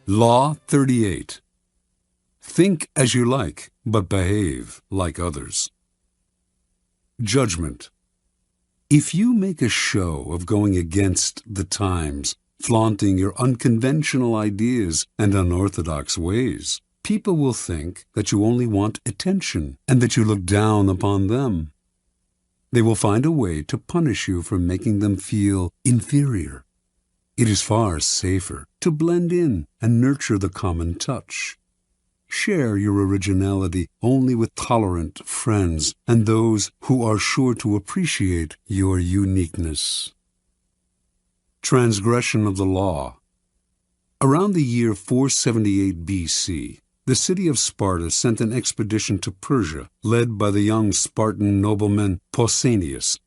Law 38. Think as you like, but behave like others. Judgment. If you make a show of going against the times, flaunting your unconventional ideas and unorthodox ways, people will think that you only want attention and that you look down upon them. They will find a way to punish you for making them feel inferior. It is far safer to blend in and nurture the common touch. Share your originality only with tolerant friends and those who are sure to appreciate your uniqueness. Transgression of the law. Around the year 478 BC, the city of Sparta sent an expedition to Persia, led by the young Spartan nobleman Pausanias.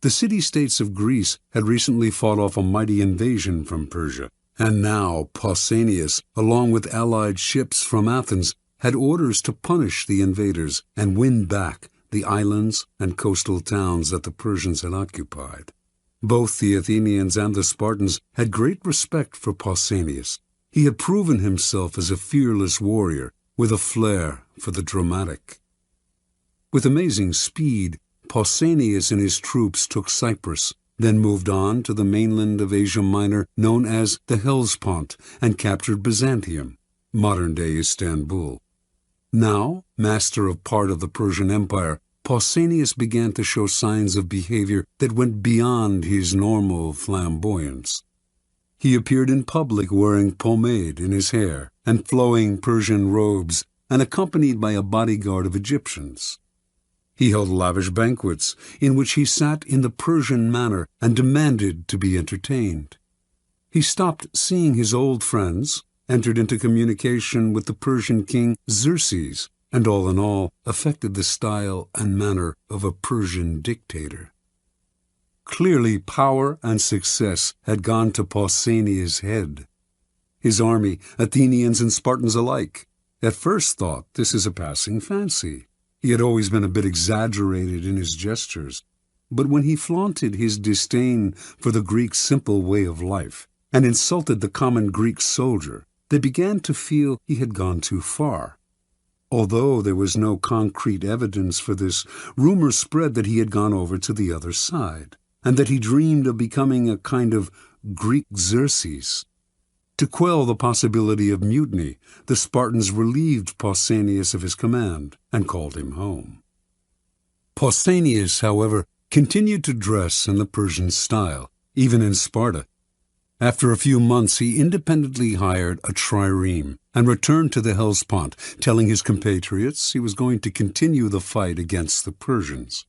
The city-states of Greece had recently fought off a mighty invasion from Persia, and now Pausanias, along with allied ships from Athens, had orders to punish the invaders and win back the islands and coastal towns that the Persians had occupied. Both the Athenians and the Spartans had great respect for Pausanias. He had proven himself as a fearless warrior with a flair for the dramatic. With amazing speed, Pausanias and his troops took Cyprus, then moved on to the mainland of Asia Minor known as the Hellespont and captured Byzantium, modern-day Istanbul. Now, master of part of the Persian Empire, Pausanias began to show signs of behavior that went beyond his normal flamboyance. He appeared in public wearing pomade in his hair and flowing Persian robes and accompanied by a bodyguard of Egyptians. He held lavish banquets in which he sat in the Persian manner and demanded to be entertained. He stopped seeing his old friends, entered into communication with the Persian king Xerxes, and all in all affected the style and manner of a Persian dictator. Clearly power and success had gone to Pausanias' head. His army, Athenians and Spartans alike, at first thought this is a passing fancy. He had always been a bit exaggerated in his gestures, but when he flaunted his disdain for the Greek's simple way of life and insulted the common Greek soldier, they began to feel he had gone too far. Although there was no concrete evidence for this, rumor spread that he had gone over to the other side, and that he dreamed of becoming a kind of Greek Xerxes. To quell the possibility of mutiny, the Spartans relieved Pausanias of his command and called him home. Pausanias, however, continued to dress in the Persian style, even in Sparta. After a few months, he independently hired a trireme and returned to the Hellespont, telling his compatriots he was going to continue the fight against the Persians.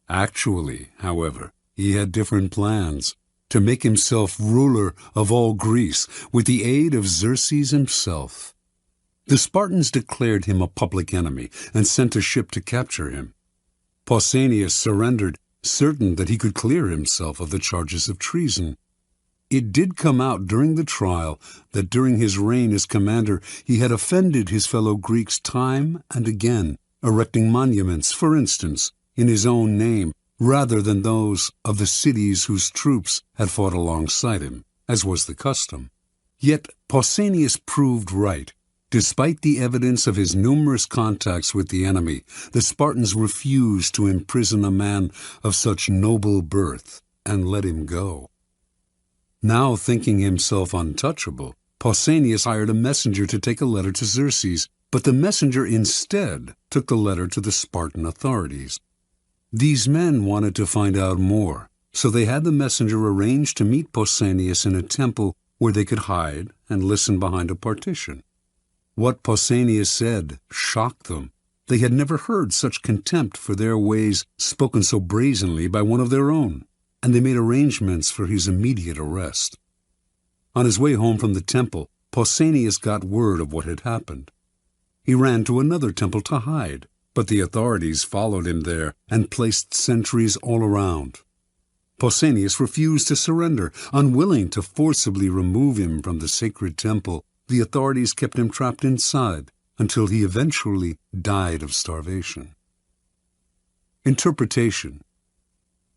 Actually, however, he had different plans: to make himself ruler of all Greece with the aid of Xerxes himself. The Spartans declared him a public enemy and sent a ship to capture him. Pausanias surrendered, certain that he could clear himself of the charges of treason. It did come out during the trial that during his reign as commander he had offended his fellow Greeks time and again, erecting monuments, for instance, in his own name, rather than those of the cities whose troops had fought alongside him, as was the custom. Yet Pausanias proved right. Despite the evidence of his numerous contacts with the enemy, the Spartans refused to imprison a man of such noble birth and let him go. Now thinking himself untouchable, Pausanias hired a messenger to take a letter to Xerxes, but the messenger instead took the letter to the Spartan authorities. These men wanted to find out more, so they had the messenger arrange to meet Pausanias in a temple where they could hide and listen behind a partition. What Pausanias said shocked them. They had never heard such contempt for their ways spoken so brazenly by one of their own, and they made arrangements for his immediate arrest. On his way home from the temple, Pausanias got word of what had happened. He ran to another temple to hide, but the authorities followed him there and placed sentries all around. Pausanias refused to surrender. Unwilling to forcibly remove him from the sacred temple, the authorities kept him trapped inside until he eventually died of starvation. Interpretation.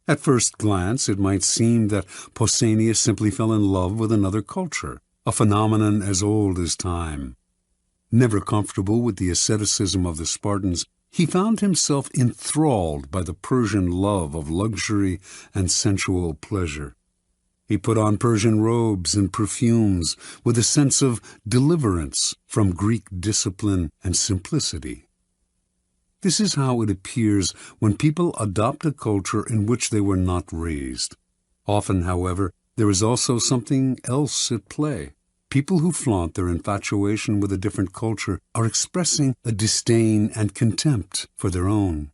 At first glance, it might seem that Pausanias simply fell in love with another culture, a phenomenon as old as time. Never comfortable with the asceticism of the Spartans, he found himself enthralled by the Persian love of luxury and sensual pleasure. He put on Persian robes and perfumes with a sense of deliverance from Greek discipline and simplicity. This is how it appears when people adopt a culture in which they were not raised. Often, however, there is also something else at play. People who flaunt their infatuation with a different culture are expressing a disdain and contempt for their own.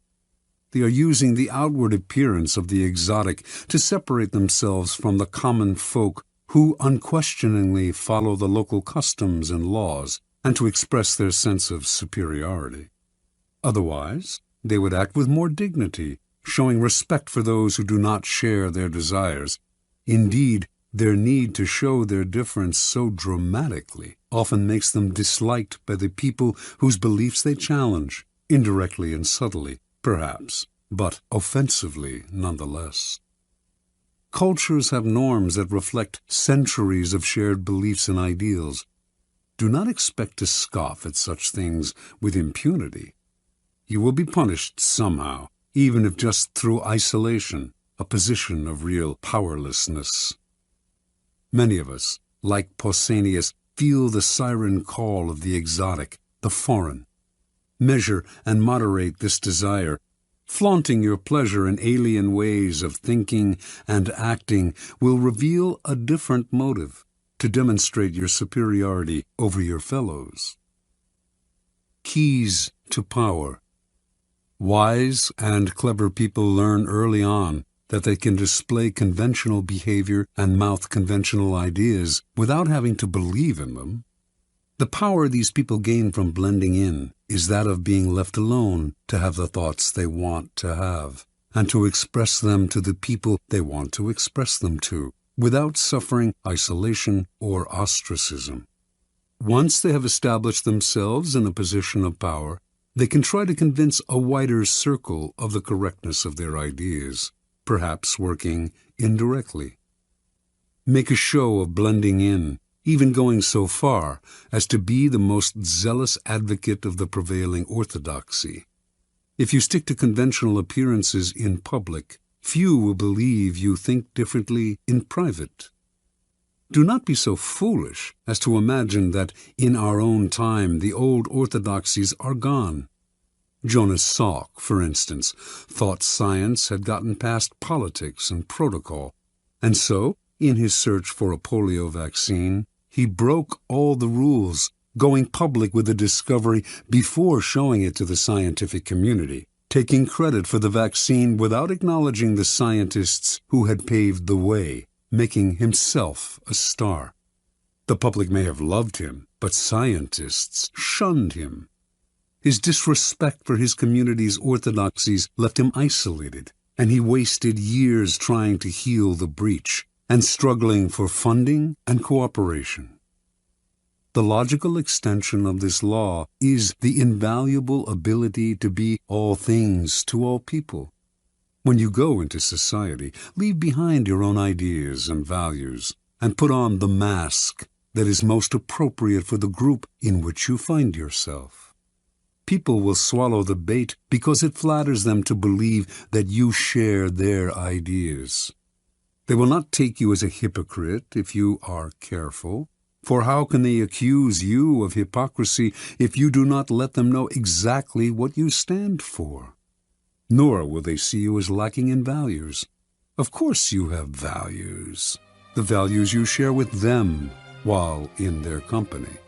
They are using the outward appearance of the exotic to separate themselves from the common folk who unquestioningly follow the local customs and laws, and to express their sense of superiority. Otherwise, they would act with more dignity, showing respect for those who do not share their desires. Indeed, their need to show their difference so dramatically often makes them disliked by the people whose beliefs they challenge, indirectly and subtly, perhaps, but offensively nonetheless. Cultures have norms that reflect centuries of shared beliefs and ideals. Do not expect to scoff at such things with impunity. You will be punished somehow, even if just through isolation, a position of real powerlessness. Many of us, like Pausanias, feel the siren call of the exotic, the foreign. Measure and moderate this desire. Flaunting your pleasure in alien ways of thinking and acting will reveal a different motive to demonstrate your superiority over your fellows. Keys to power. Wise and clever people learn early on that they can display conventional behavior and mouth conventional ideas without having to believe in them. The power these people gain from blending in is that of being left alone to have the thoughts they want to have, and to express them to the people they want to express them to, without suffering isolation or ostracism. Once they have established themselves in a position of power, they can try to convince a wider circle of the correctness of their ideas, perhaps working indirectly. Make a show of blending in, even going so far as to be the most zealous advocate of the prevailing orthodoxy. If you stick to conventional appearances in public, few will believe you think differently in private. Do not be so foolish as to imagine that in our own time the old orthodoxies are gone. Jonas Salk, for instance, thought science had gotten past politics and protocol, and so, in his search for a polio vaccine, he broke all the rules, going public with the discovery before showing it to the scientific community, taking credit for the vaccine without acknowledging the scientists who had paved the way, making himself a star. The public may have loved him, but scientists shunned him. His disrespect for his community's orthodoxies left him isolated, and he wasted years trying to heal the breach and struggling for funding and cooperation. The logical extension of this law is the invaluable ability to be all things to all people. When you go into society, leave behind your own ideas and values, and put on the mask that is most appropriate for the group in which you find yourself. People will swallow the bait because it flatters them to believe that you share their ideas. They will not take you as a hypocrite if you are careful, for how can they accuse you of hypocrisy if you do not let them know exactly what you stand for? Nor will they see you as lacking in values. Of course you have values, the values you share with them while in their company.